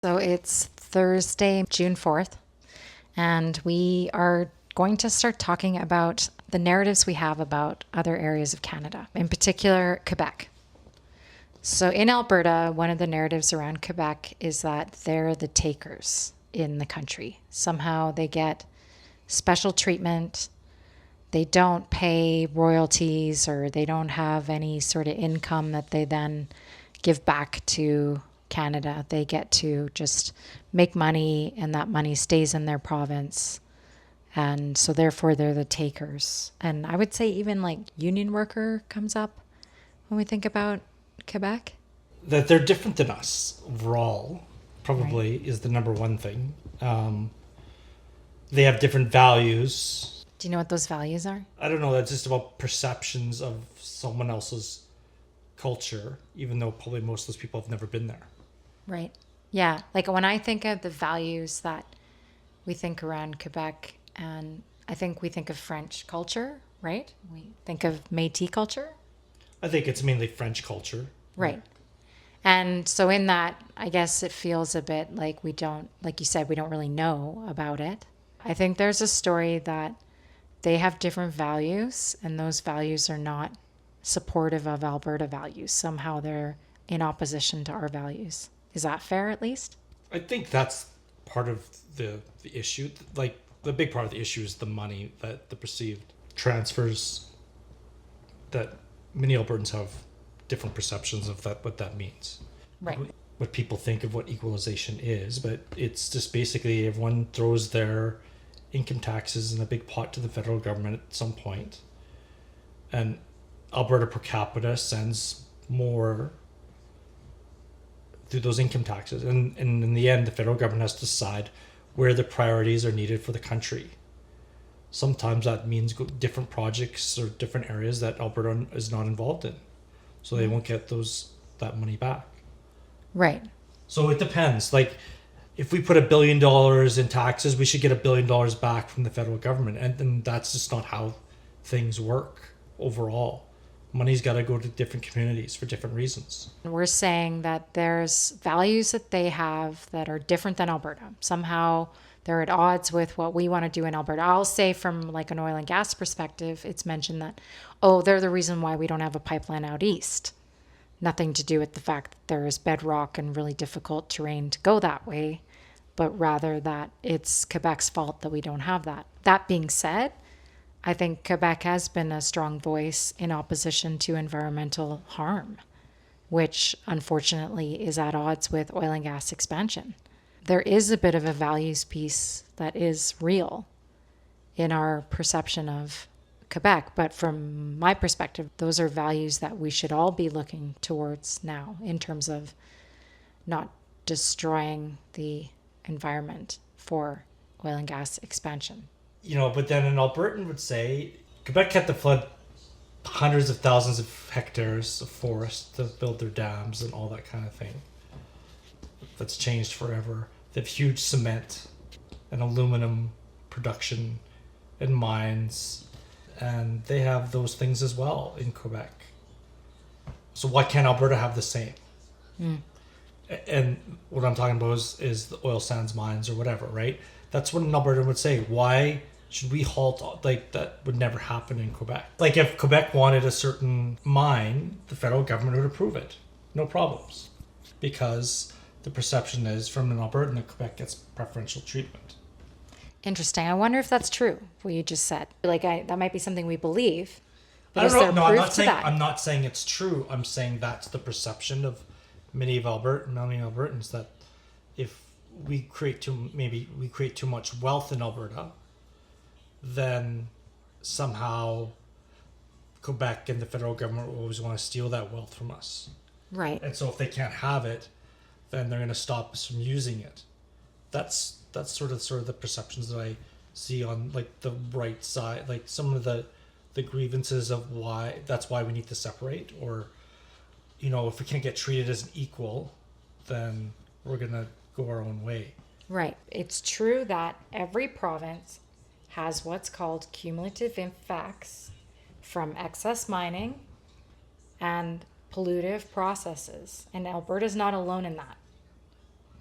So it's Thursday, June 4th, and we are going to start talking about the narratives we have about other areas of Canada, in particular, Quebec. So in Alberta, one of the narratives around Quebec is that they're the takers in the country. Somehow they get special treatment. They don't pay royalties or they don't have any sort of income that they then give back to Canada. They get to just make money and that money stays in their province. And so therefore they're the takers. And I would say even like union worker comes up when we think about Quebec. That they're different than us overall, probably Right. is the number one thing. They have different values. Do you know what those values are? I don't know, that's just about perceptions of someone else's culture, even though probably most of those people have never been there. Right. Yeah. Like when I think of the values that we think around Quebec, and I think we think of French culture, right? We think of Métis culture. I think it's mainly French culture. Right. And so in that, I guess it feels a bit like we don't, like you said, we don't really know about it. I think there's a story that they have different values, and those values are not supportive of Alberta values. Somehow they're in opposition to our values. Is that fair at least? I think that's part of the issue. Like, the big part of the issue is the money, that the perceived transfers, that many Albertans have different perceptions of that, what that means. Right. What people think of what equalization is, but it's just basically everyone throws their income taxes in a big pot to the federal government at some point, and Alberta per capita sends more through those income taxes, and in the end the federal government has to decide where the priorities are needed for the country. Sometimes that means different projects or different areas that Alberta is not involved in, so they won't get that money back. Right. So it depends. Like, if we put $1 billion in taxes, we should get $1 billion back from the federal government, and that's just not how things work overall. Money's got to go to different communities for different reasons. We're saying that there's values that they have that are different than Alberta. Somehow they're at odds with what we want to do in Alberta. I'll say from like an oil and gas perspective, it's mentioned that, oh, they're the reason why we don't have a pipeline out east. Nothing to do with the fact that there is bedrock and really difficult terrain to go that way, but rather that it's Quebec's fault that we don't have that. That being said, I think Quebec has been a strong voice in opposition to environmental harm, which unfortunately is at odds with oil and gas expansion. There is a bit of a values piece that is real in our perception of Quebec, but from my perspective, those are values that we should all be looking towards now in terms of not destroying the environment for oil and gas expansion. But then an Albertan would say Quebec had to flood hundreds of thousands of hectares of forest to build their dams and all that kind of thing. That's changed forever. They have huge cement and aluminum production and mines, and they have those things as well in Quebec. So why can't Alberta have the same? And what I'm talking about is the oil sands mines or whatever, right? That's what an Albertan would say. Why should we halt? Like, that would never happen in Quebec. Like, if Quebec wanted a certain mine, the federal government would approve it. No problems. Because the perception is from an Albertan that Quebec gets preferential treatment. Interesting. I wonder if that's true, what you just said. That might be something we believe. But I is don't there know. No, proof to that? I'm not saying it's true. I'm saying that's the perception of many Albertans, that if we create too much wealth in Alberta, then somehow Quebec and the federal government will always want to steal that wealth from us. Right. And so if they can't have it, then they're going to stop us from using it. That's sort of the perceptions that I see on like the right side, like some of the grievances of why we need to separate, or if we can't get treated as an equal, then we're going to go our own way. Right. It's true that every province has what's called cumulative impacts from excess mining and pollutive processes, and Alberta's not alone in that.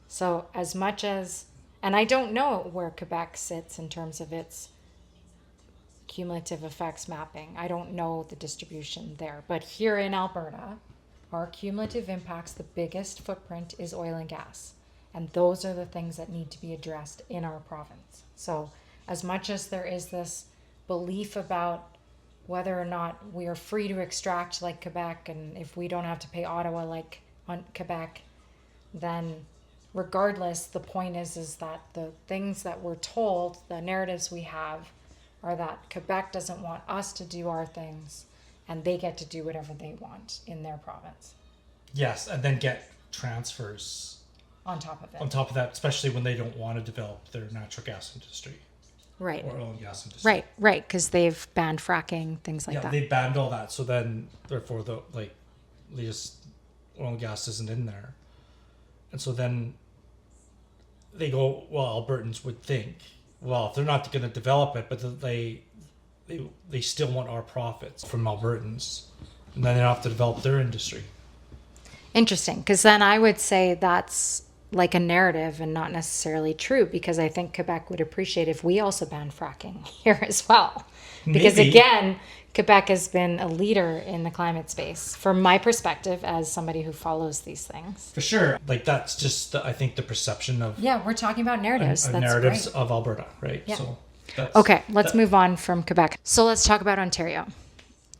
So as much as, and I don't know where Quebec sits in terms of its cumulative effects mapping. I don't know the distribution there. But here in Alberta, our cumulative impacts, the biggest footprint is oil and gas. And those are the things that need to be addressed in our province. So as much as there is this belief about whether or not we are free to extract like Quebec, and if we don't have to pay Ottawa like on Quebec, then regardless, the point is that the things that we're told, the narratives we have, are that Quebec doesn't want us to do our things and they get to do whatever they want in their province. Yes, and then get transfers On top of it. on top of that, especially when they don't want to develop their natural gas industry Right. or oil and gas industry. Right. Because they've banned fracking, things like Yeah, that. they banned all that. So then, therefore, they just oil and gas isn't in there, and so then they go. Well, Albertans would think, well, if they're not going to develop it, but they still want our profits from Albertans, and then they don't have to develop their industry. Interesting. Because then I would say that's like a narrative and not necessarily true, because I think Quebec would appreciate if we also banned fracking here as well. Because Maybe. again, Quebec has been a leader in the climate space from my perspective as somebody who follows these things. For sure, like that's just I think the perception of Yeah, we're talking about narratives. That's narratives great. of Alberta, right? Yeah. So that's, Okay, let's move on from Quebec. So let's talk about Ontario.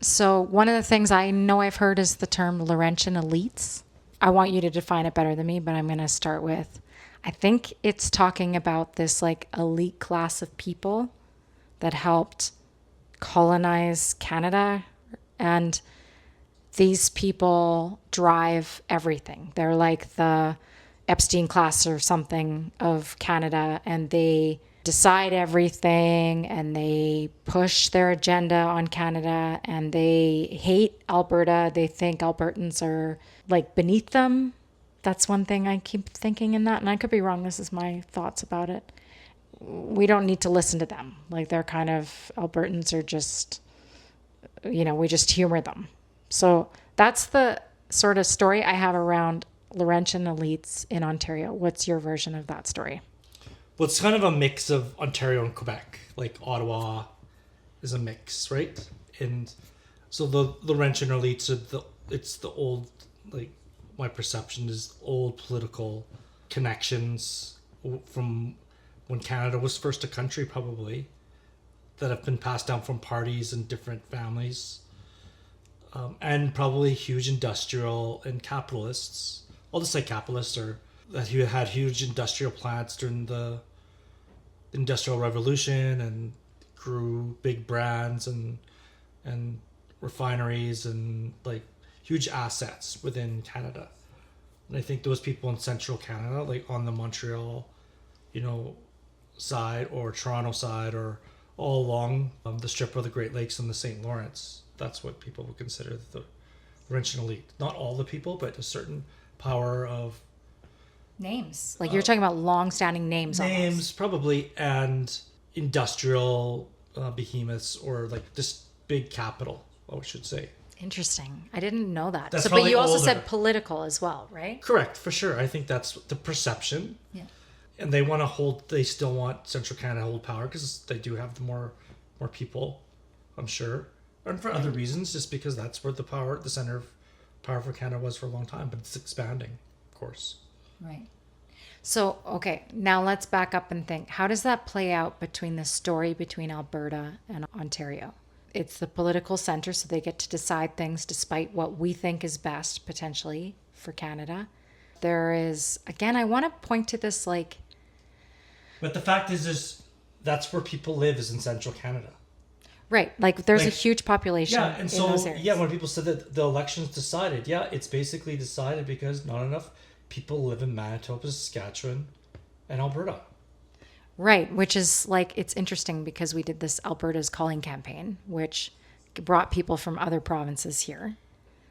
So one of the things I know I've heard is the term Laurentian elites. I want you to define it better than me, but I'm going to start with, I think it's talking about this like elite class of people that helped colonize Canada, and these people drive everything. They're like the Epstein class or something of Canada, and they decide everything and they push their agenda on Canada, and they hate Alberta. They think Albertans are like beneath them. That's one thing I keep thinking in that, and I could be wrong. This is my thoughts about it. We don't need to listen to them. Like they're kind of, Albertans are just, we just humor them. So that's the sort of story I have around Laurentian elites in Ontario. What's your version of that story? well, it's kind of a mix of Ontario and Quebec. Like Ottawa is a mix, right? And so the Laurentian elites are it's the old, like my perception is old political connections from when Canada was first a country, probably, that have been passed down from parties and different families, and probably huge industrial and capitalists. I'll just say capitalists, or that you had huge industrial plants during the Industrial Revolution and grew big brands and refineries and like huge assets within Canada. And I think those people in central Canada, like on the Montreal, side or Toronto side or all along the strip of the Great Lakes and the St. Lawrence, that's what people would consider the Laurentian elite. Not all the people, but a certain power of Names. Like you're talking about long-standing names. names, Almost. probably, and industrial behemoths, or like this big capital, I should say. Interesting. I didn't know that. That's But probably you also older. said political as well, right? Correct, for sure. I think that's the perception. Yeah. And they still want Central Canada to hold power because they do have more people, I'm sure. And for other reasons, just because that's where the center of power for Canada was for a long time, but it's expanding, of course. Right. So, okay, now let's back up and think. How does that play out between the story between Alberta and Ontario? It's the political center, so they get to decide things despite what we think is best, potentially, for Canada. There is, again, I want to point to this like... But the fact is that's where people live, is in Central Canada. Right, like there's a Like, huge population Yeah, and in so those areas. when people said that the election's decided, it's basically decided because not enough people live in Manitoba, Saskatchewan, and Alberta. Right, which is like, it's interesting because we did this Alberta's Calling campaign, which brought people from other provinces here.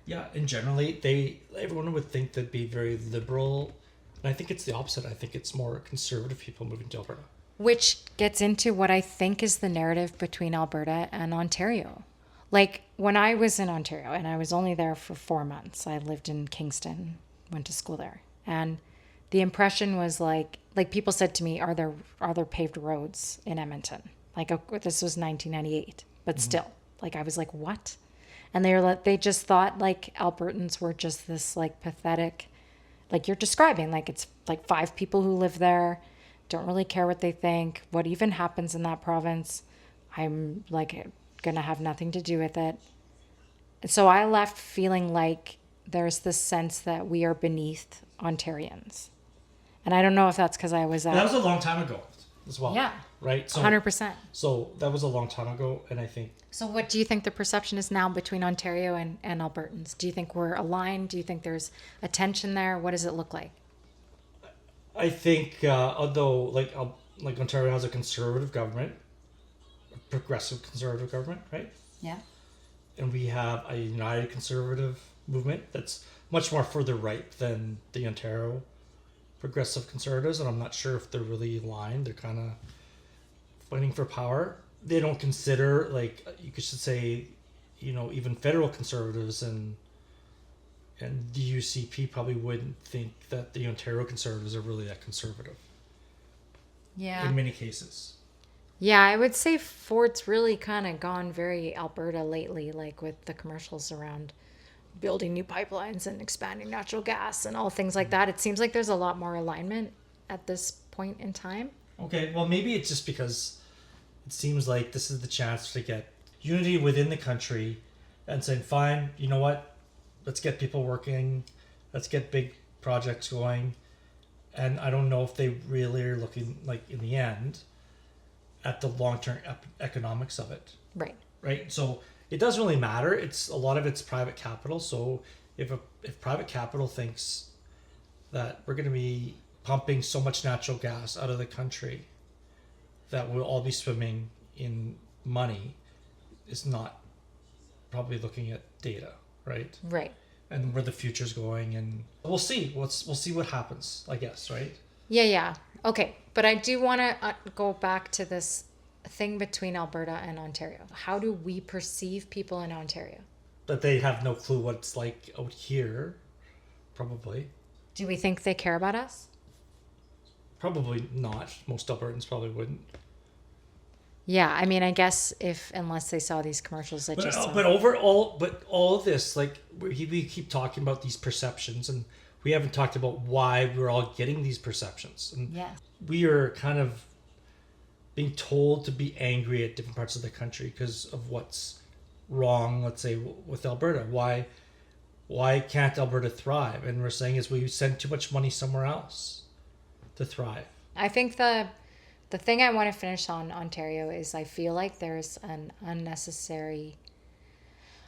Yeah, and generally everyone would think they'd be very liberal, and I think it's the opposite. I think it's more conservative people moving to Alberta. Which gets into what I think is the narrative between Alberta and Ontario. Like when I was in Ontario, and I was only there for 4 months, I lived in Kingston, went to school there. And the impression was like people said to me, are there paved roads in Edmonton? Like, this was 1998, but still, like, I was like, what? And they just thought like Albertans were just this like pathetic, like you're describing, like it's like 5 people who live there, don't really care what they think, what even happens in that province. I'm like gonna have nothing to do with it. And so I left feeling like there's this sense that we are beneath Ontarians. And I don't know if that's because I was That was a long time ago as well. Yeah. Right? So, 100%. So that was a long time ago, and I think... So what do you think the perception is now between Ontario and Albertans? Do you think we're aligned? Do you think there's a tension there? What does it look like? I think, although, like Ontario has a conservative government, a progressive conservative government, right? Yeah. And we have a united conservative movement that's much more further right than the Ontario progressive conservatives, and I'm not sure if they're really aligned. They're kind of fighting for power. They don't consider, like, you could say, even federal conservatives and the UCP probably wouldn't think that the Ontario conservatives are really that conservative. Yeah. In many cases. Yeah, I would say Ford's really kind of gone very Alberta lately, like with the commercials around building new pipelines and expanding natural gas and all things like that. It seems like there's a lot more alignment at this point in time. Okay, well, maybe it's just because it seems like this is the chance to get unity within the country and saying, fine, you know what? Let's get people working. Let's get big projects going. And I don't know if they really are looking, like, in the end, at the long-term economics of it. Right. Right? So it doesn't really matter. A lot of it's private capital. So if private capital thinks that we're going to be pumping so much natural gas out of the country that we'll all be swimming in money, is not probably looking at data, right? Right. And where the future's going, and we'll see. We'll see what happens, I guess, right? Yeah. Okay, but I do want to go back to this thing between Alberta and Ontario. How do we perceive people in Ontario? That they have no clue what it's like out here, probably. Do we think they care about us? Probably not. Most Albertans probably wouldn't. Yeah, I mean, I guess unless they saw these commercials that But all of this, like, we keep talking about these perceptions, and we haven't talked about why we're all getting these perceptions. And yeah, we are kind of being told to be angry at different parts of the country because of what's wrong, let's say, with Alberta. Why can't Alberta thrive? And we're saying is we send too much money somewhere else to thrive. I think the thing I want to finish on Ontario is I feel like there's an unnecessary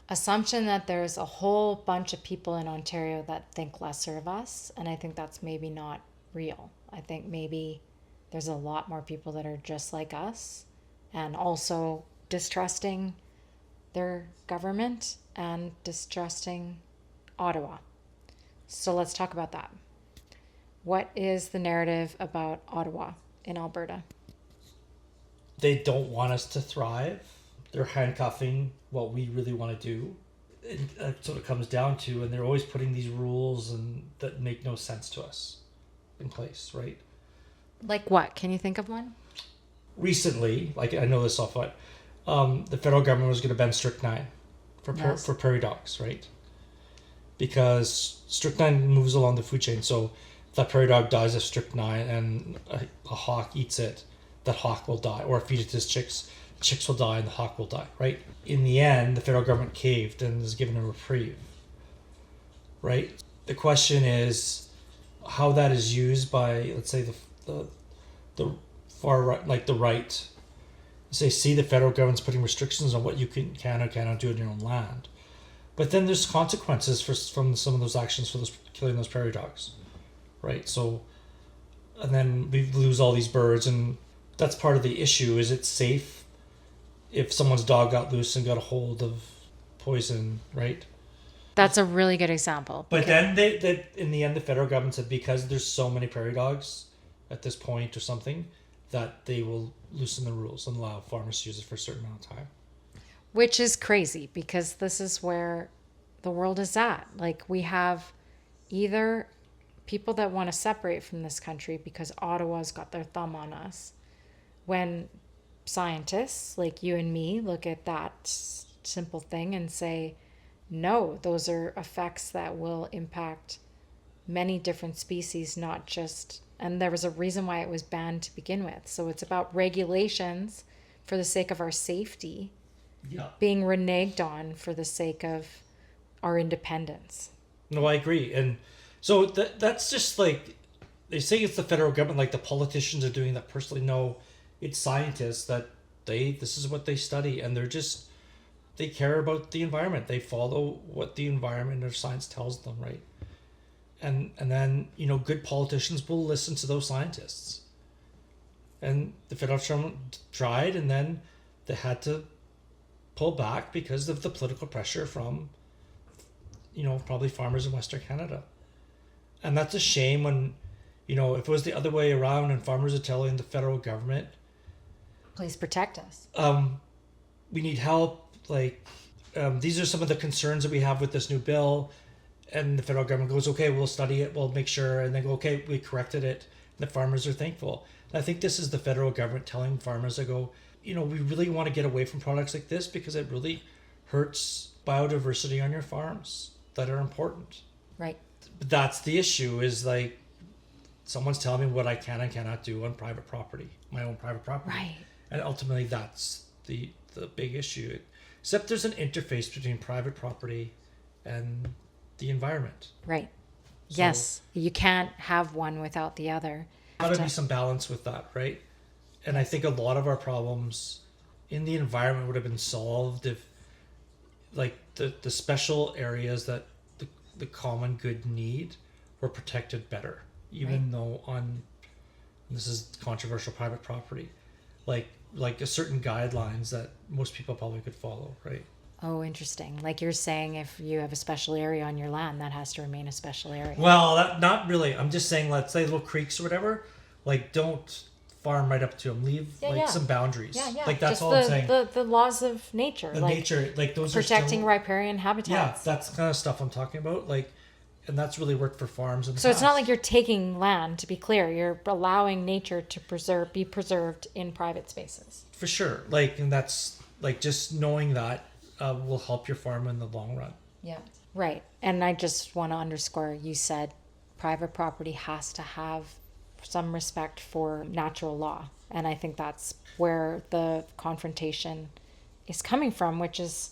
assumption that there's a whole bunch of people in Ontario that think lesser of us, and I think that's maybe not real. I think maybe there's a lot more people that are just like us and also distrusting their government and distrusting Ottawa. So let's talk about that. What is the narrative about Ottawa in Alberta? They don't want us to thrive. They're handcuffing what we really want to do. That's what it comes down to, and they're always putting these rules and that make no sense to us in place, right? Like what? Can you think of one? Recently, like, I know this off what, the federal government was going to ban strychnine for prairie dogs, right? Because strychnine moves along the food chain. So if that prairie dog dies of strychnine and a hawk eats it, that hawk will die. Or feed it to his chicks, the chicks will die and the hawk will die, right? In the end, the federal government caved and is given a reprieve, right? The question is how that is used by, let's say, the far right, like the right. Say, see, the federal government's putting restrictions on what you can or cannot do in your own land. But then there's consequences from some of those actions for killing those prairie dogs, right? So, and then we lose all these birds, and that's part of the issue. Is it safe if someone's dog got loose and got a hold of poison, right? That's a really good example. But then they in the end, the federal government said because there's so many prairie dogs at this point or something, that they will loosen the rules and allow farmers to use it for a certain amount of time. Which is crazy because this is where the world is at. Like, we have either people that want to separate from this country because Ottawa's got their thumb on us, when scientists like you and me look at that simple thing and say, no, those are effects that will impact many different species, not just, and there was a reason why it was banned to begin with. So it's about regulations for the sake of our safety, being reneged on for the sake of our independence. No, I agree. And so that's just like, they say it's the federal government, like the politicians are doing that personally. No, it's scientists that this is what they study, and they care about the environment. They follow what the environment or science tells them, right? And then, good politicians will listen to those scientists. And the federal government tried, and then they had to pull back because of the political pressure from, probably farmers in Western Canada. And that's a shame when, if it was the other way around and farmers are telling the federal government, please protect us. We need help. These are some of the concerns that we have with this new bill. And the federal government goes, okay, we'll study it, we'll make sure, and then go, okay, we corrected it. And the farmers are thankful. And I think this is the federal government telling farmers, we really want to get away from products like this because it really hurts biodiversity on your farms that are important. Right. But that's the issue, is someone's telling me what I can and cannot do on private property, my own private property. Right. And ultimately that's the big issue. Except there's an interface between private property and the environment. Right. So, yes. You can't have one without the other. Got to be some balance with that, right? And I think a lot of our problems in the environment would have been solved if, the special areas that the common good need were protected better, even though this is controversial, private property, like a certain guidelines that most people probably could follow, right? Oh, interesting. Like you're saying, if you have a special area on your land, that has to remain a special area. Well, not really. I'm just saying, let's say little creeks or whatever, don't farm right up to them. Leave some boundaries. Yeah. That's just all I'm saying. The laws of nature. Nature, those protecting are riparian habitats. Yeah, that's the kind of stuff I'm talking about. And that's really worked for farms in the So past. it's not like you're taking land, to be clear. You're allowing nature to be preserved in private spaces. For sure. And that's just knowing that will help your farm in the long run. Yeah. Right. And I just want to underscore, you said private property has to have some respect for natural law. And I think that's where the confrontation is coming from, which is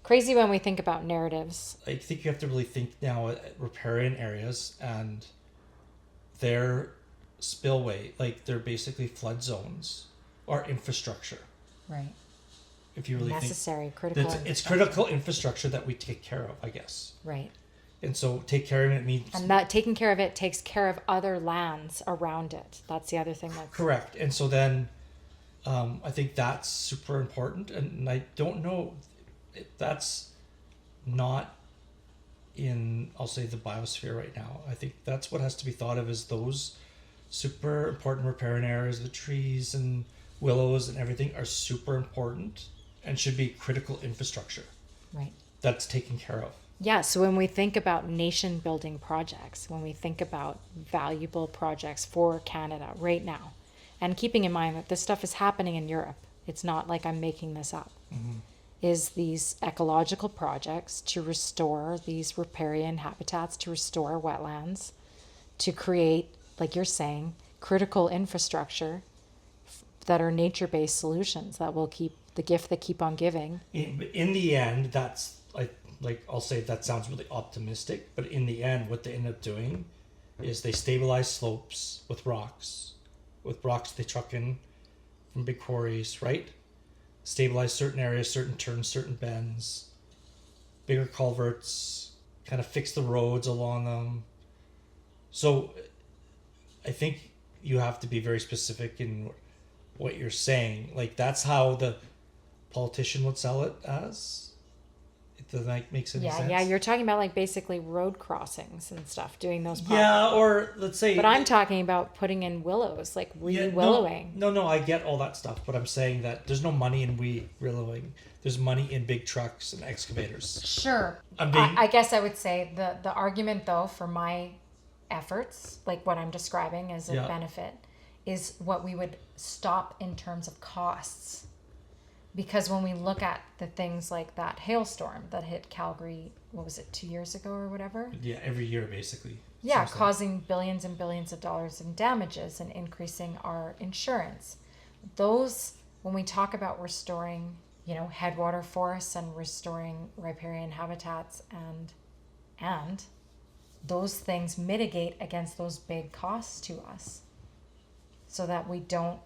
crazy when we think about narratives. I think you have to really think now at riparian areas and their spillway, they're basically flood zones or infrastructure. Right. If you really necessary, critical. It's critical infrastructure that we take care of, I guess. Right. And so take care of it means... And that taking care of it takes care of other lands around it. That's the other thing. Correct. And so then I think that's super important. And I don't know if that's not in, I'll say, the biosphere right now. I think that's what has to be thought of, as those super important riparian areas, the trees and willows and everything are super important and should be critical infrastructure. Right. That's taken care of. Yeah, so when we think about nation building projects, when we think about valuable projects for Canada right now, and keeping in mind that this stuff is happening in Europe, it's not like I'm making this up, is these ecological projects to restore these riparian habitats, to restore wetlands, to create, like you're saying, critical infrastructure that are nature-based solutions that will keep the gift that keep on giving. In the end, that's I'll say that sounds really optimistic, but in the end, what they end up doing is they stabilize slopes with rocks. With rocks they truck in from big quarries, right? Stabilize certain areas, certain turns, certain bends, bigger culverts, kind of fix the roads along them. So I think you have to be very specific in what you're saying. That's how the politician would sell it as. Does that make sense? Yeah, you're talking about basically road crossings and stuff, doing those properties. Yeah, or let's say... But I'm talking about putting in willows, re-willowing. No, I get all that stuff, but I'm saying that there's no money in willowing. There's money in big trucks and excavators. Sure. I guess I would say the argument, though, for my efforts, like what I'm describing as a Yeah. benefit, is what we would stop in terms of costs. Because when we look at the things like that hailstorm that hit Calgary, what was it, 2 years ago or whatever? Yeah, every year basically. Yeah, Seems like. causing billions and billions of dollars in damages and increasing our insurance. Those, when we talk about restoring, headwater forests and restoring riparian habitats, and those things mitigate against those big costs to us, so that we don't.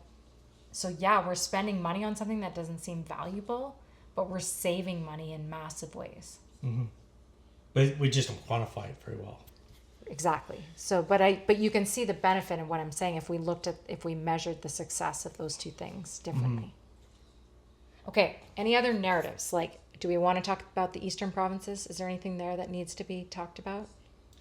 So yeah, we're spending money on something that doesn't seem valuable, but we're saving money in massive ways. Mm-hmm. But we just don't quantify it very well. Exactly. So, but you can see the benefit in what I'm saying if we measured the success of those two things differently. Okay. Any other narratives? Like, do we want to talk about the eastern provinces? Is there anything there that needs to be talked about?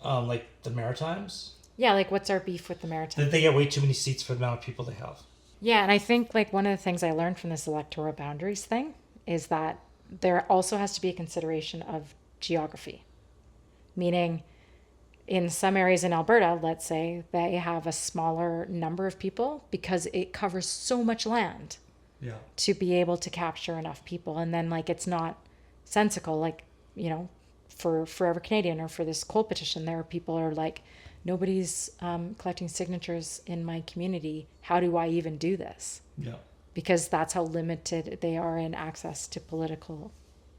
Like the Maritimes. Yeah. Like, what's our beef with the Maritimes? That they get way too many seats for the amount of people they have. Yeah, and I think like one of the things I learned from this electoral boundaries thing is that there also has to be a consideration of geography, meaning in some areas in Alberta, let's say, they have a smaller number of people because it covers so much land to be able to capture enough people. And then like it's not sensical, like, for Forever Canadian or for this coal petition, there are people are like, nobody's collecting signatures in my community. How do I even do this? Yeah. Because that's how limited they are in access to political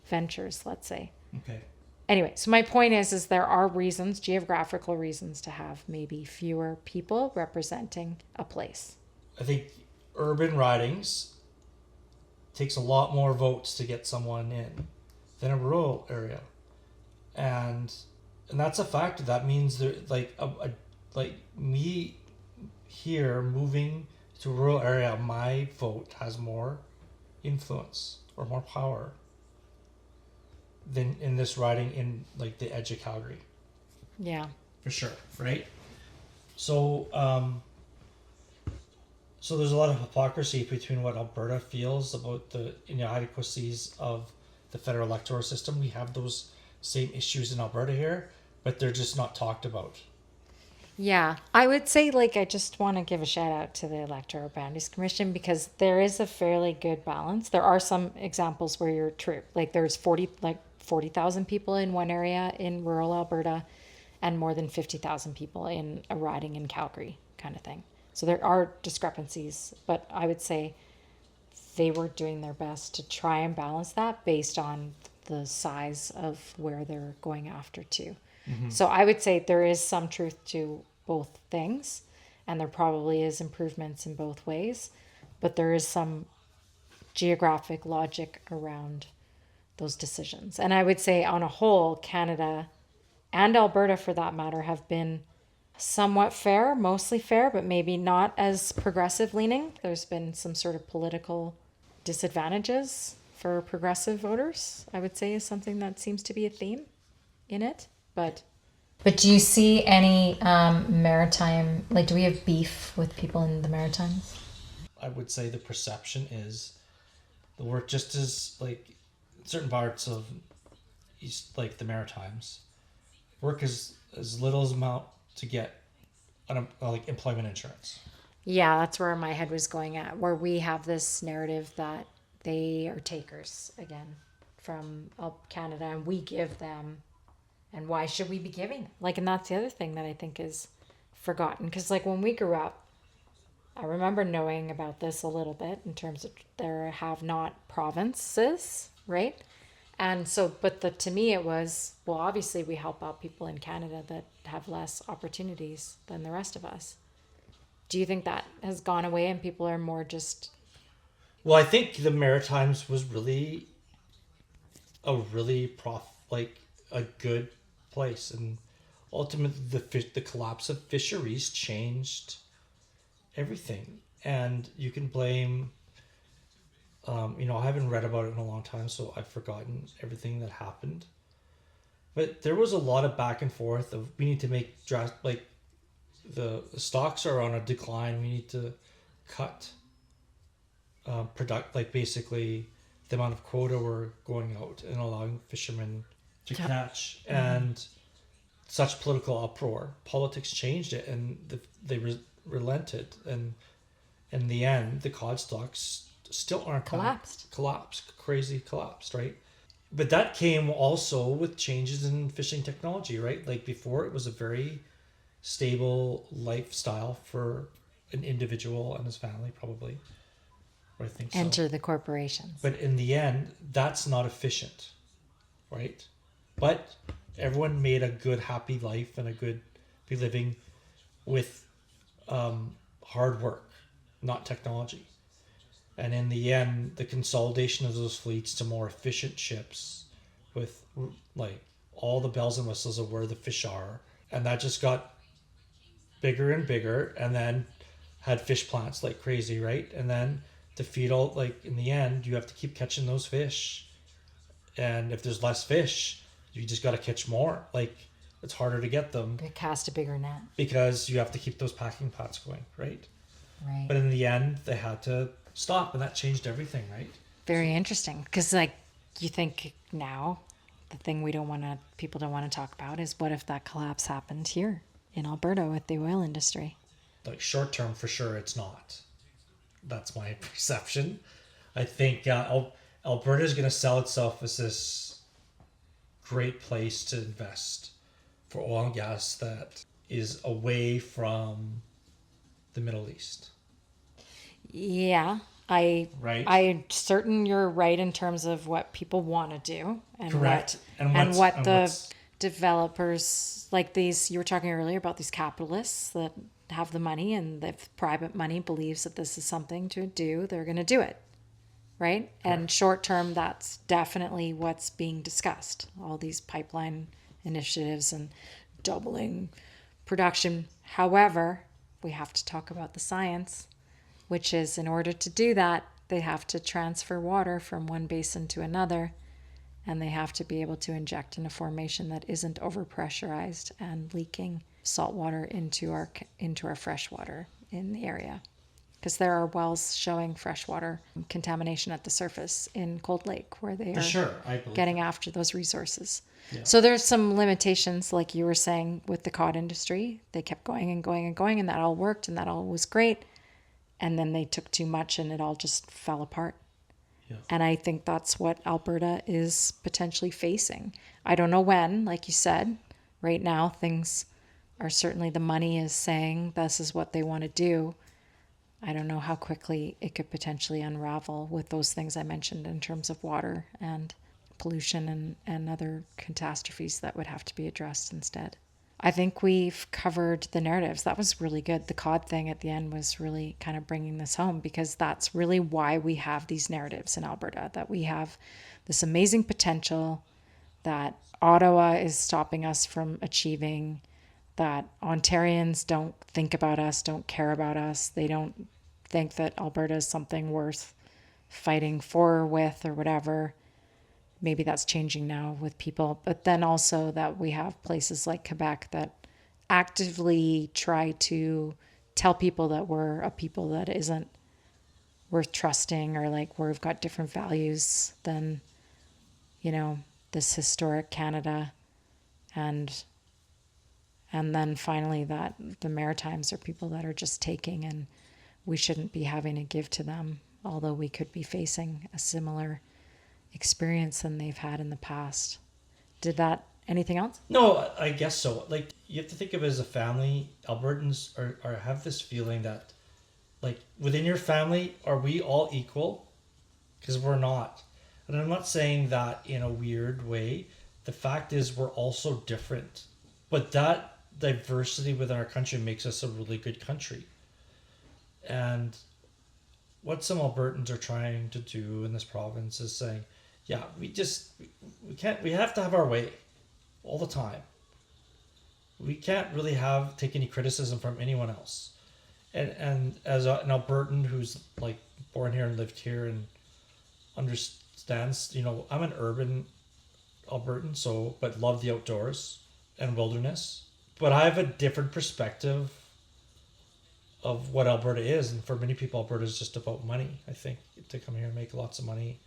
ventures, let's say. Okay. Anyway, so my point is there are reasons, geographical reasons, to have maybe fewer people representing a place. I think urban ridings takes a lot more votes to get someone in than a rural area, and that's a factor. That means there, like me here moving to a rural area, my vote has more influence or more power than in this riding in like the edge of Calgary. Yeah. For sure, right? So, so there's a lot of hypocrisy between what Alberta feels about the inadequacies of the federal electoral system. We have those same issues in Alberta here, but they're just not talked about. Yeah, I would say I just want to give a shout out to the Electoral Boundaries Commission because there is a fairly good balance. There are some examples where you're true. Like there's 40,000 people in one area in rural Alberta and more than 50,000 people in a riding in Calgary kind of thing. So there are discrepancies, but I would say they were doing their best to try and balance that based on the size of where they're going after too. Mm-hmm. So I would say there is some truth to both things, and there probably is improvements in both ways, but there is some geographic logic around those decisions. And I would say on a whole, Canada and Alberta for that matter have been somewhat fair, mostly fair, but maybe not as progressive leaning. There's been some sort of political disadvantages for progressive voters, I would say, is something that seems to be a theme in it. But do you see any maritime, do we have beef with people in the Maritimes? I would say the perception is the work just as certain parts of east, the Maritimes, work as little as amount to get employment insurance. Yeah, that's where my head was going at, where we have this narrative that they are takers again from Canada and we give them. And why should we be giving them? And that's the other thing that I think is forgotten. Because when we grew up, I remember knowing about this a little bit in terms of there have not provinces, right? And so, but to me it was, well, obviously we help out people in Canada that have less opportunities than the rest of us. Do you think that has gone away and people are more just... Well, I think the Maritimes was really a good place, and ultimately the collapse of fisheries changed everything. And you can blame I haven't read about it in a long time, so I've forgotten everything that happened, but there was a lot of back and forth of we need to make the stocks are on a decline, we need to cut basically the amount of quota we're going out and allowing fishermen to catch. And such political uproar. Politics changed it, and they relented. And in the end, the cod stocks still aren't crazy collapsed, right? But that came also with changes in fishing technology, right? Like before, it was a very stable lifestyle for an individual and his family, probably. I think so. Enter the corporations. But in the end, that's not efficient, right? But everyone made a good, happy life and a good be living with hard work, not technology. And in the end, the consolidation of those fleets to more efficient ships with like all the bells and whistles of where the fish are. And that just got bigger and bigger, and then had fish plants like crazy, right? And then to feed all, like in the end, you have to keep catching those fish. And if there's less fish, you just got to catch more. Like it's harder to get them. They cast a bigger net. Because you have to keep those packing plants going, right? Right. But in the end, they had to stop, and that changed everything, right? Very interesting, because like you think now, the thing people don't want to talk about is what if that collapse happened here in Alberta with the oil industry? Like short term, for sure, it's not. That's my perception. I think Alberta is going to sell itself as this great place to invest for oil and gas that is away from the Middle East. Yeah, I'm certain you're right in terms of what people want to do and correct, what the developers like these. You were talking earlier about these capitalists that have the money, and if private money believes that this is something to do, they're going to do it, right? Correct. And short term, that's definitely what's being discussed. All these pipeline initiatives and doubling production. However, we have to talk about the science, which is in order to do that, they have to transfer water from one basin to another, and they have to be able to inject in a formation that isn't overpressurized and leaking salt water into our fresh water in the area. Because there are wells showing freshwater contamination at the surface in Cold Lake where they are getting after those resources. Yeah. So there's some limitations, like you were saying, with the cod industry. They kept going and going and going, and that all worked, and that all was great. And then they took too much, and it all just fell apart. Yeah. And I think that's what Alberta is potentially facing. I don't know when, like you said. Right now, things are certainly, the money is saying this is what they want to do. I don't know how quickly it could potentially unravel with those things I mentioned in terms of water and pollution and other catastrophes that would have to be addressed instead. I think we've covered the narratives. That was really good. The cod thing at the end was really kind of bringing this home, because that's really why we have these narratives in Alberta, that we have this amazing potential, that Ottawa is stopping us from achieving, that Ontarians don't think about us, don't care about us. They don't think that Alberta is something worth fighting for or with or whatever. Maybe that's changing now with people. But then also that we have places like Quebec that actively try to tell people that we're a people that isn't worth trusting, or like we've got different values than, this historic Canada. And then finally that the Maritimes are people that are just taking, and we shouldn't be having to give to them, although we could be facing a similar experience than they've had in the past. Anything else? No, I guess so. Like, you have to think of it as a family. Albertans are have this feeling that, like, within your family, are we all equal? Because we're not. And I'm not saying that in a weird way. The fact is we're also different. But that diversity within our country makes us a really good country. And what some Albertans are trying to do in this province is saying, yeah, we have to have our way all the time. We can't really take any criticism from anyone else. And as an Albertan who's like born here and lived here and understands, I'm an urban Albertan, but love the outdoors and wilderness. But I have a different perspective of what Alberta is, and for many people Alberta is just about money. I think to come here and make lots of money,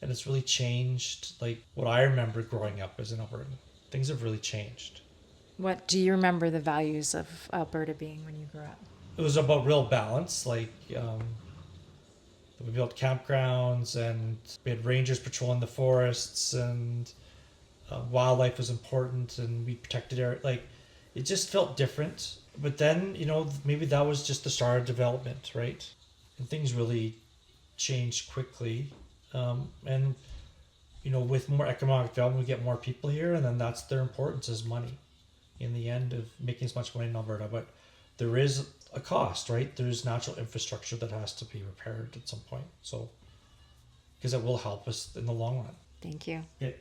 and it's really changed like what I remember growing up as an Albertan. Things have really changed. What do you remember the values of Alberta being when you grew up? It was about real balance. Like we built campgrounds, and we had rangers patrolling the forests, and wildlife was important, and we protected area. Like it just felt different. But then maybe that was just the start of development, right? And things really changed quickly. And with more economic development, we get more people here, and then that's their importance is money. In the end, of making as much money in Alberta, but there is a cost, right? There's natural infrastructure that has to be repaired at some point. So, because it will help us in the long run. Thank you. Yeah.